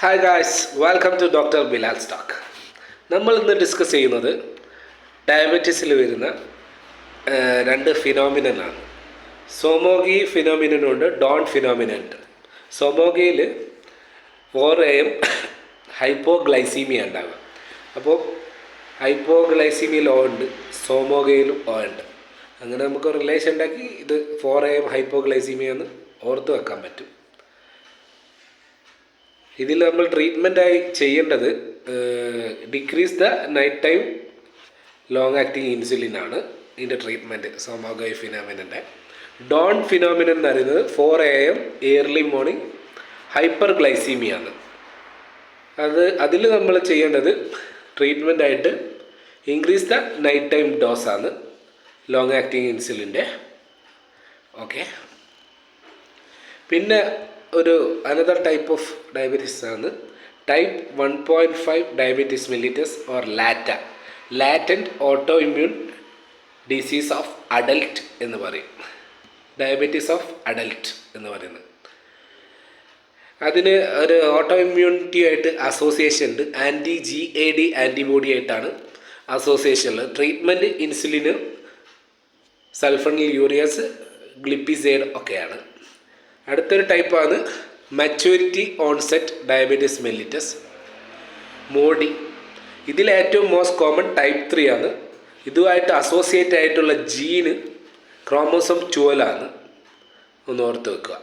Hi guys, welcome to doctor Bilal stock. നമ്മൾ ഇന്ന് discuss ചെയ്യുന്നത് ഡയബറ്റീസിൽ വരുന്ന രണ്ട് ഫിനോമിനനാണ്. സോമോഗി ഫിനോമിനുണ്ട്, ഡോൺ ഫിനോമിനുണ്ട്. സോമോഗിയിൽ 4am ഹൈപ്പോഗ്ലൈസീമിയ ഉണ്ടാകുക. അപ്പോൾ ഹൈപ്പോഗ്ലൈസീമിയയിൽ ഓ ഉണ്ട്, സോമോഗയിലും ഓ ഉണ്ട്. അങ്ങനെ നമുക്ക് റിലേഷൻ ഉണ്ടാക്കി ഇത് 4am ഹൈപ്പോഗ്ലൈസീമിയ എന്ന് ഓർത്ത് വെക്കാൻ പറ്റും. ഇതിൽ നമ്മൾ ട്രീറ്റ്മെൻറ്റായി ചെയ്യേണ്ടത് decrease the night time long acting ഇൻസുലിനാണ് ഇതിൻ്റെ ട്രീറ്റ്മെൻറ്റ്. സോമോഗൈ ഫിനോമിനൻ്റെ ഡോൺ ഫിനോമിനൻ എന്ന് പറയുന്നത് 4am ഏർലി മോർണിംഗ് ഹൈപ്പർ ഗ്ലൈസീമിയാണ്. അതിൽ നമ്മൾ ചെയ്യേണ്ടത് ട്രീറ്റ്മെൻറ്റായിട്ട് ഇൻക്രീസ് ദ നൈറ്റ് ടൈം ഡോസാണ് ലോങ് ആക്ടിങ് ഇൻസുലിൻ്റെ. ഓക്കെ, പിന്നെ ഒരു അനദർ ടൈപ്പ് ഓഫ് ഡയബറ്റീസ് ആണ് type 1.5 diabetes mellitus or latent auto immune disease of adult എന്ന് പറയും. ഡയബറ്റീസ് ഓഫ് അഡൽട്ട് എന്ന് പറയുന്നത് അതിന് ഒരു ഓട്ടോ ഇമ്മ്യൂണിറ്റി ആയിട്ട് അസോസിയേഷൻ ഉണ്ട്. GAD ആൻറ്റിബോഡി ആയിട്ടാണ് അസോസിയേഷൻ ഉള്ളത്. ട്രീറ്റ്മെൻറ്റ് ഇൻസുലിന്, സൾഫണിൽ യൂറിയസ്, ഗ്ലിപ്പിസൈഡ് ഒക്കെയാണ്. അടുത്തൊരു ടൈപ്പാണ് maturity onset diabetes mellitus, MODY. ഇതിലേറ്റവും മോസ്റ്റ് കോമൺ ടൈപ്പ് 3 ആണ്. ഇതുമായിട്ട് അസോസിയേറ്റ് ആയിട്ടുള്ള ജീന് ക്രോമോസോം 12 ആണ്. ഒന്ന് ഓർത്ത് വെക്കുക.